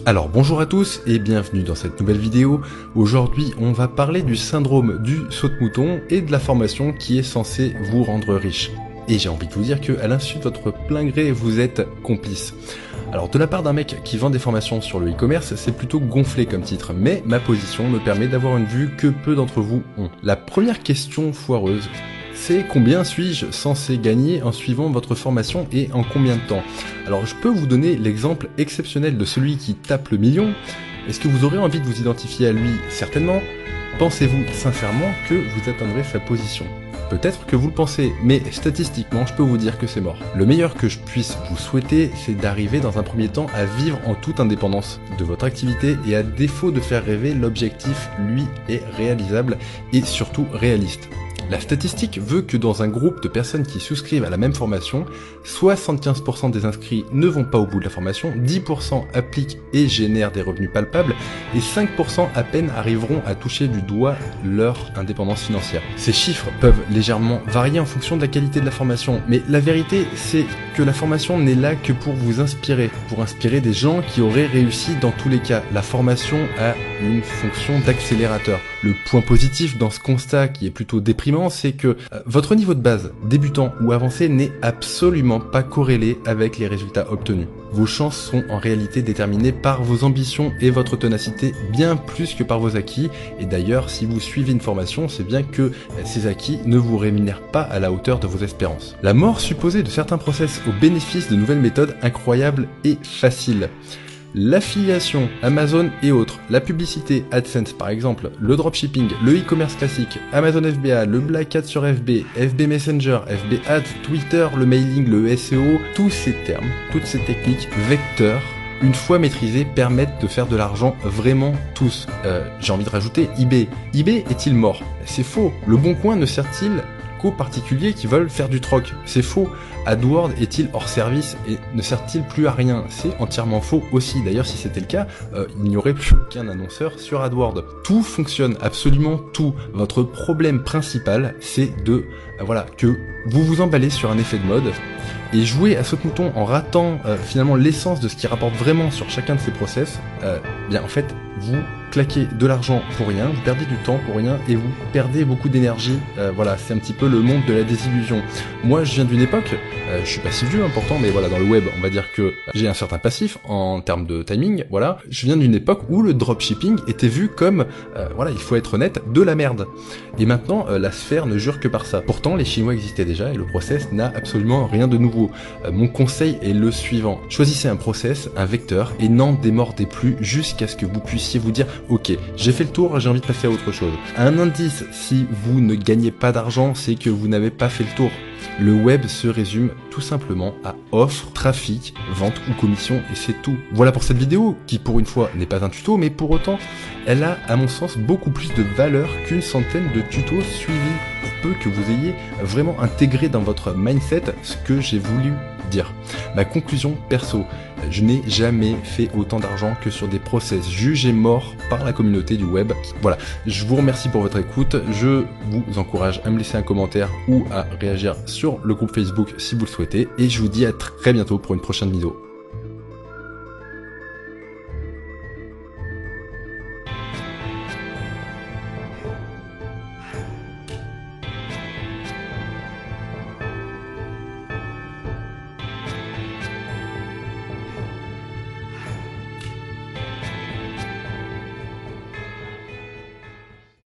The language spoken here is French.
Alors bonjour à tous et bienvenue dans cette nouvelle vidéo. Aujourd'hui on va parler du syndrome du saute-mouton et de la formation qui est censée vous rendre riche. Et j'ai envie de vous dire que à l'insu de votre plein gré vous êtes complice. Alors de la part d'un mec qui vend des formations sur le e-commerce, c'est plutôt gonflé comme titre, mais ma position me permet d'avoir une vue que peu d'entre vous ont. La première question foireuse, c'est combien suis-je censé gagner en suivant votre formation et en combien de temps? Alors je peux vous donner l'exemple exceptionnel de celui qui tape le million. Est-ce que vous aurez envie de vous identifier à lui? Certainement. Pensez-vous sincèrement que vous atteindrez sa position? Peut-être que vous le pensez, mais statistiquement, je peux vous dire que c'est mort. Le meilleur que je puisse vous souhaiter, c'est d'arriver dans un premier temps à vivre en toute indépendance de votre activité et à défaut de faire rêver, l'objectif, lui, est réalisable et surtout réaliste. La statistique veut que dans un groupe de personnes qui souscrivent à la même formation, 75% des inscrits ne vont pas au bout de la formation, 10% appliquent et génèrent des revenus palpables, et 5% à peine arriveront à toucher du doigt leur indépendance financière. Ces chiffres peuvent légèrement varier en fonction de la qualité de la formation, mais la vérité c'est que la formation n'est là que pour vous inspirer, pour inspirer des gens qui auraient réussi dans tous les cas. La formation a une fonction d'accélérateur. Le point positif dans ce constat qui est plutôt déprimant, c'est que votre niveau de base, débutant ou avancé, n'est absolument pas corrélé avec les résultats obtenus. Vos chances sont en réalité déterminées par vos ambitions et votre ténacité bien plus que par vos acquis. Et d'ailleurs, si vous suivez une formation, c'est bien que ces acquis ne vous rémunèrent pas à la hauteur de vos espérances. La mort supposée de certains process au bénéfice de nouvelles méthodes incroyables et faciles. L'affiliation, Amazon et autres, la publicité, AdSense par exemple, le dropshipping, le e-commerce classique, Amazon FBA, le Black Hat sur FB, FB Messenger, FB Ads, Twitter, le mailing, le SEO, tous ces termes, toutes ces techniques vecteurs, une fois maîtrisés, permettent de faire de l'argent vraiment tous. J'ai envie de rajouter eBay. eBay est-il mort? C'est faux. Le Bon Coin ne sert-il qu'aux particuliers qui veulent faire du troc? C'est faux. AdWords est-il hors service et ne sert-il plus à rien? C'est entièrement faux aussi. D'ailleurs, si c'était le cas, il n'y aurait plus aucun annonceur sur AdWords. Tout fonctionne, absolument tout. Votre problème principal, c'est de, que vous vous emballez sur un effet de mode et jouer à saute-mouton en ratant finalement l'essence de ce qui rapporte vraiment sur chacun de ces process, en fait, vous claquez de l'argent pour rien, vous perdez du temps pour rien et vous perdez beaucoup d'énergie. C'est un petit peu le monde de la désillusion. Moi, je viens d'une époque, je suis pas si vieux pourtant, mais dans le web, on va dire que j'ai un certain passif en termes de timing. Je viens d'une époque où le dropshipping était vu comme, il faut être honnête, de la merde. Et maintenant, la sphère ne jure que par ça. Pourtant, les Chinois existaient déjà et le process n'a absolument rien de nouveau. Mon conseil est le suivant. Choisissez un process, un vecteur, et n'en démordez plus jusqu'à ce que vous puissiez vous dire « Ok, j'ai fait le tour, j'ai envie de passer à autre chose ». Un indice, si vous ne gagnez pas d'argent, c'est que vous n'avez pas fait le tour. Le web se résume tout simplement à offre, trafic, vente ou commission et c'est tout. Voilà pour cette vidéo qui pour une fois n'est pas un tuto mais pour autant elle a à mon sens beaucoup plus de valeur qu'une centaine de tutos suivis pour peu que vous ayez vraiment intégré dans votre mindset ce que j'ai voulu dire. Ma conclusion perso, je n'ai jamais fait autant d'argent que sur des process jugés morts par la communauté du web. Voilà, je vous remercie pour votre écoute, je vous encourage à me laisser un commentaire ou à réagir sur le groupe Facebook si vous le souhaitez et je vous dis à très bientôt pour une prochaine vidéo.